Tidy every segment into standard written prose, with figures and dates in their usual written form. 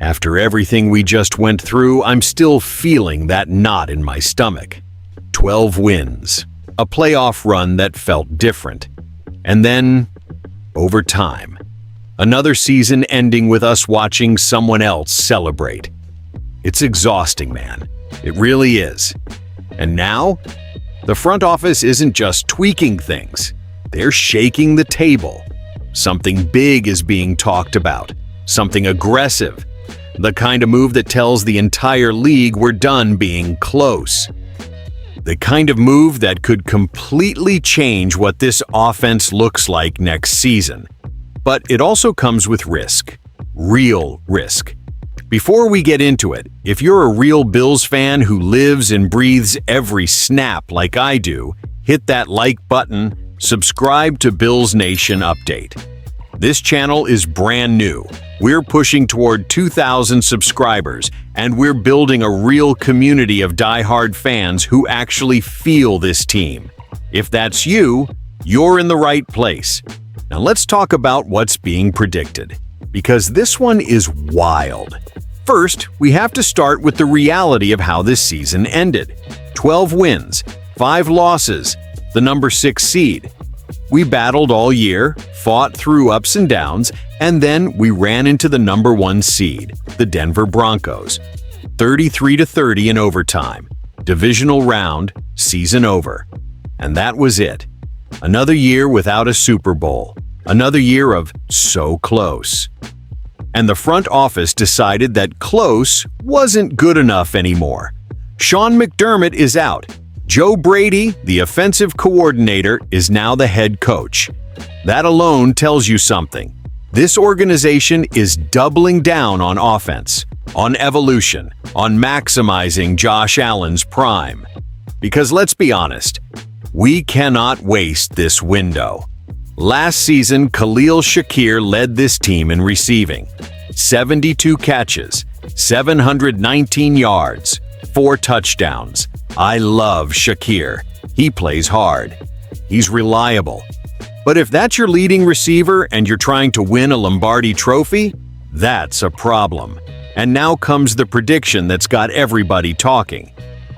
After everything we just went through, I'm still feeling that knot in my stomach. 12 wins, a playoff run that felt different. And then, over time, another season ending with us watching someone else celebrate. It's exhausting, man. It really is. And now, the front office isn't just tweaking things. They're shaking the table. Something big is being talked about. Something aggressive. The kind of move that tells the entire league we're done being close. The kind of move that could completely change what this offense looks like next season. But it also comes with risk. Real risk. Before we get into it, if you're a real Bills fan who lives and breathes every snap like I do, hit that like button, subscribe to Bills Nation Update. This channel is brand new. We're pushing toward 2,000 subscribers, and we're building a real community of die-hard fans who actually feel this team. If that's you, you're in the right place. Now let's talk about what's being predicted, because this one is wild. First, we have to start with the reality of how this season ended. 12 wins, 5 losses, the number 6 seed. We battled all year, fought through ups and downs, and then we ran into the number 1 seed, the Denver Broncos. 33-30 in overtime. Divisional round, season over. And that was it. Another year without a Super Bowl. Another year of so close. And the front office decided that close wasn't good enough anymore. Sean McDermott is out. Joe Brady, the offensive coordinator, is now the head coach. That alone tells you something. This organization is doubling down on offense, on evolution, on maximizing Josh Allen's prime. Because let's be honest, we cannot waste this window. Last season, Khalil Shakir led this team in receiving. 72 catches, 719 yards, 4 touchdowns. I love Shakir. He plays hard. He's reliable. But if that's your leading receiver and you're trying to win a Lombardi trophy, that's a problem. And now comes the prediction that's got everybody talking.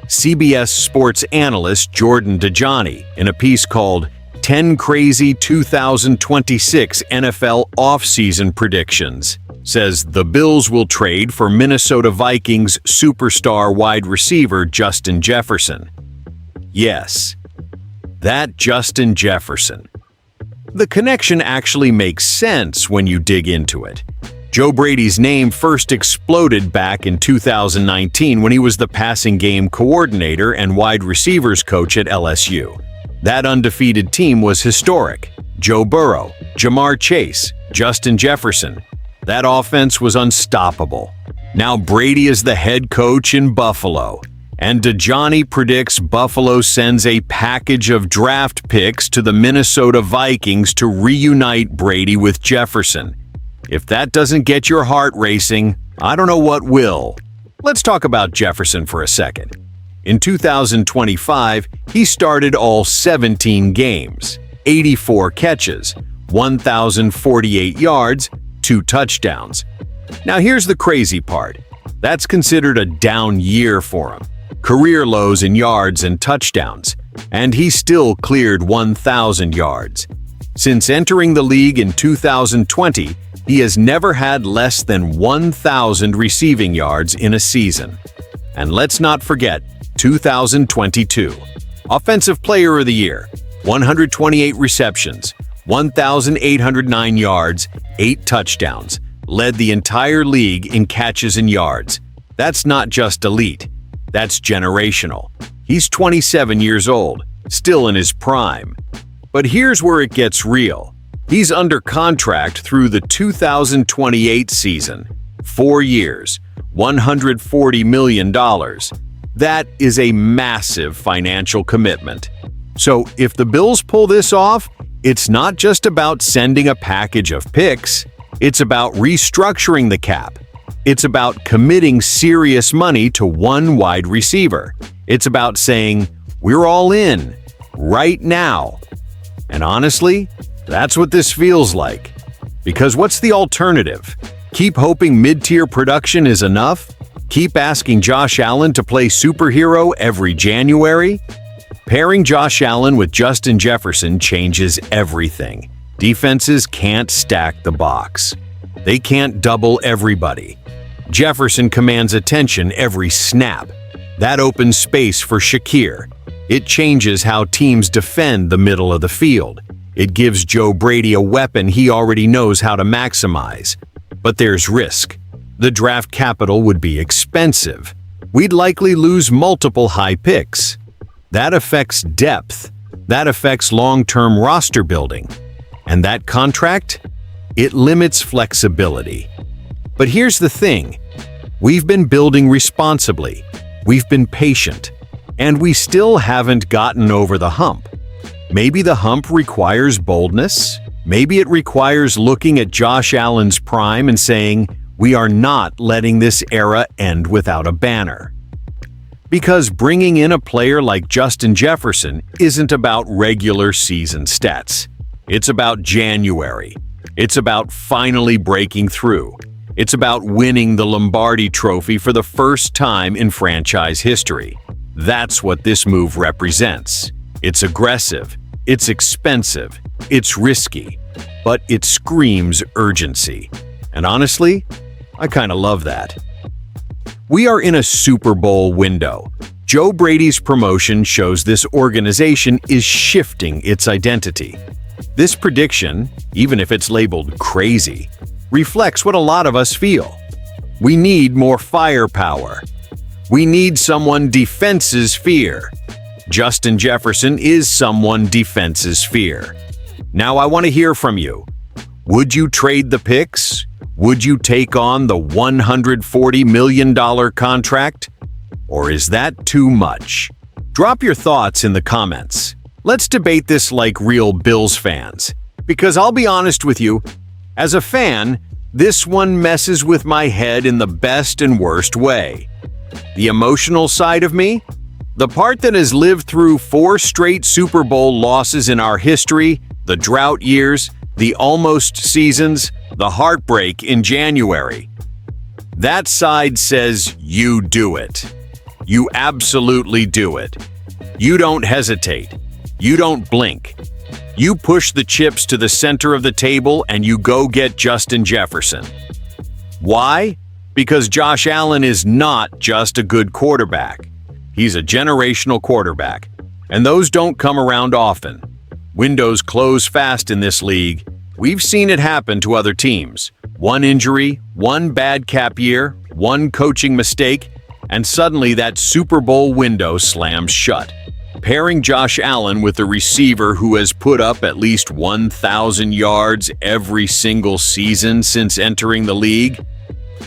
CBS sports analyst Jordan Dajani, in a piece called 10 Crazy 2026 NFL Offseason Predictions, says the Bills will trade for Minnesota Vikings superstar wide receiver Justin Jefferson. Yes, that Justin Jefferson. The connection actually makes sense when you dig into it. Joe Brady's name first exploded back in 2019 when he was the passing game coordinator and wide receivers coach at LSU. That undefeated team was historic. Joe Burrow, Jamar Chase, Justin Jefferson. That offense was unstoppable. Now Brady is the head coach in Buffalo, and Dajani predicts Buffalo sends a package of draft picks to the Minnesota Vikings to reunite Brady with Jefferson. If that doesn't get your heart racing, I don't know what will. Let's talk about Jefferson for a second. In 2025, he started all 17 games, 84 catches, 1,048 yards, 2 touchdowns. Now here's the crazy part. That's considered a down year for him. Career lows in yards and touchdowns, and he still cleared 1,000 yards. Since entering the league in 2020, he has never had less than 1,000 receiving yards in a season. And let's not forget 2022. Offensive Player of the Year, 128 receptions, 1,809 yards, 8 touchdowns, led the entire league in catches and yards. That's not just elite, that's generational. He's 27 years old, still in his prime. But here's where it gets real. He's under contract through the 2028 season. 4 years, $140 million. That is a massive financial commitment. So if the Bills pull this off, it's not just about sending a package of picks. It's about restructuring the cap. It's about committing serious money to one wide receiver. It's about saying, we're all in, right now. And honestly, that's what this feels like. Because what's the alternative? Keep hoping mid-tier production is enough? Keep asking Josh Allen to play superhero every January? Pairing Josh Allen with Justin Jefferson changes everything. Defenses can't stack the box. They can't double everybody. Jefferson commands attention every snap. That opens space for Shakir. It changes how teams defend the middle of the field. It gives Joe Brady a weapon he already knows how to maximize. But there's risk. The draft capital would be expensive. We'd likely lose multiple high picks. That affects depth. That affects long-term roster building. And that contract? It limits flexibility. But here's the thing. We've been building responsibly. We've been patient. And we still haven't gotten over the hump. Maybe the hump requires boldness. Maybe it requires looking at Josh Allen's prime and saying, we are not letting this era end without a banner. Because bringing in a player like Justin Jefferson isn't about regular season stats. It's about January. It's about finally breaking through. It's about winning the Lombardi Trophy for the first time in franchise history. That's what this move represents. It's aggressive. It's expensive. It's risky. But it screams urgency. And honestly, I kind of love that. We are in a Super Bowl window. Joe Brady's promotion shows this organization is shifting its identity. This prediction, even if it's labeled crazy, reflects what a lot of us feel. We need more firepower. We need someone defenses fear. Justin Jefferson is someone defenses fear. Now I want to hear from you. Would you trade the picks? Would you take on the $140 million contract? Or is that too much? Drop your thoughts in the comments. Let's debate this like real Bills fans. Because I'll be honest with you, as a fan, this one messes with my head in the best and worst way. The emotional side of me? The part that has lived through 4 straight Super Bowl losses in our history, the drought years, the almost seasons, the heartbreak in January. That side says you do it. You absolutely do it. You don't hesitate. You don't blink. You push the chips to the center of the table and you go get Justin Jefferson. Why? Because Josh Allen is not just a good quarterback. He's a generational quarterback, and those don't come around often. Windows close fast in this league. We've seen it happen to other teams. One injury, one bad cap year, one coaching mistake, and suddenly that Super Bowl window slams shut. Pairing Josh Allen with a receiver who has put up at least 1,000 yards every single season since entering the league,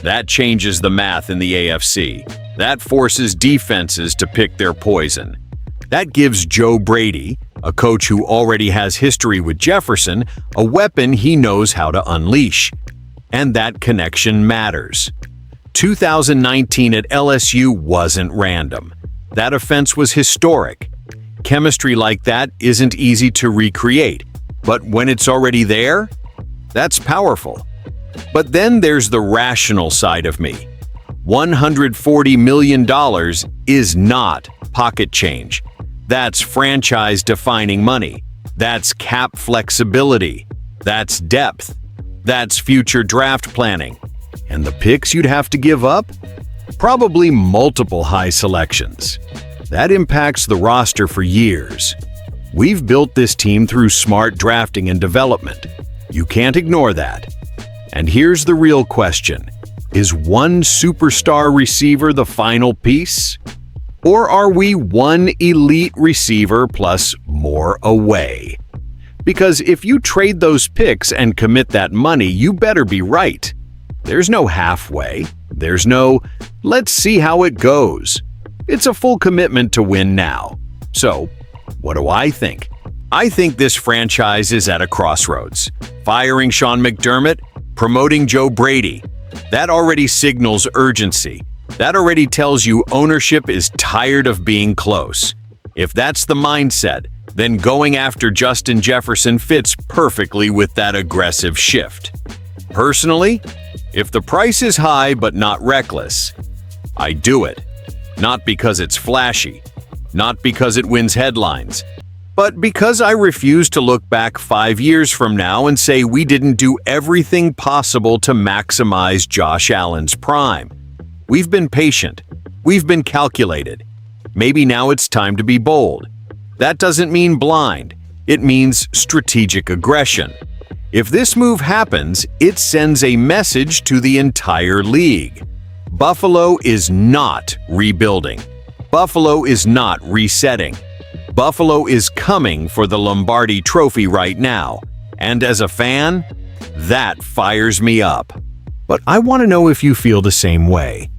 that changes the math in the AFC. That forces defenses to pick their poison. That gives Joe Brady, a coach who already has history with Jefferson, a weapon he knows how to unleash. And that connection matters. 2019 at LSU wasn't random. That offense was historic. Chemistry like that isn't easy to recreate, but when it's already there, that's powerful. But then there's the rational side of me. $140 million is not pocket change. That's franchise-defining money. That's cap flexibility. That's depth. That's future draft planning. And the picks you'd have to give up? Probably multiple high selections. That impacts the roster for years. We've built this team through smart drafting and development. You can't ignore that. And here's the real question. Is one superstar receiver the final piece? Or are we one elite receiver plus more away? Because if you trade those picks and commit that money, you better be right. There's no halfway. There's no, let's see how it goes. It's a full commitment to win now. So, what do I think? I think this franchise is at a crossroads. Firing Sean McDermott, promoting Joe Brady. That already signals urgency. That already tells you ownership is tired of being close. If that's the mindset, then going after Justin Jefferson fits perfectly with that aggressive shift. Personally, If the price is high but not reckless, I do it. Not because it's flashy, not because it wins headlines, but because I refuse to look back 5 years from now and say we didn't do everything possible to maximize Josh Allen's prime. We've been patient. We've been calculated. Maybe now it's time to be bold. That doesn't mean blind. It means strategic aggression. If this move happens, it sends a message to the entire league. Buffalo is not rebuilding. Buffalo is not resetting. Buffalo is coming for the Lombardi Trophy right now. And as a fan, that fires me up. But I want to know if you feel the same way.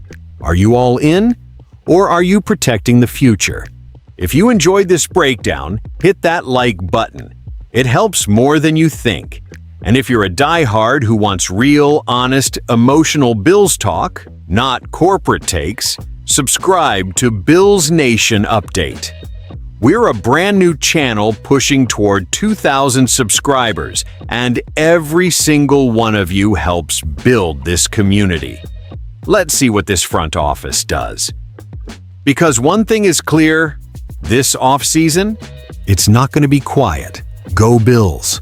Are you all in? Or are you protecting the future? If you enjoyed this breakdown, hit that like button. It helps more than you think. And if you're a diehard who wants real, honest, emotional Bills talk, not corporate takes, subscribe to Bills Nation Update. We're a brand new channel pushing toward 2,000 subscribers, and every single one of you helps build this community. Let's see what this front office does. Because one thing is clear, this offseason, it's not going to be quiet. Go Bills!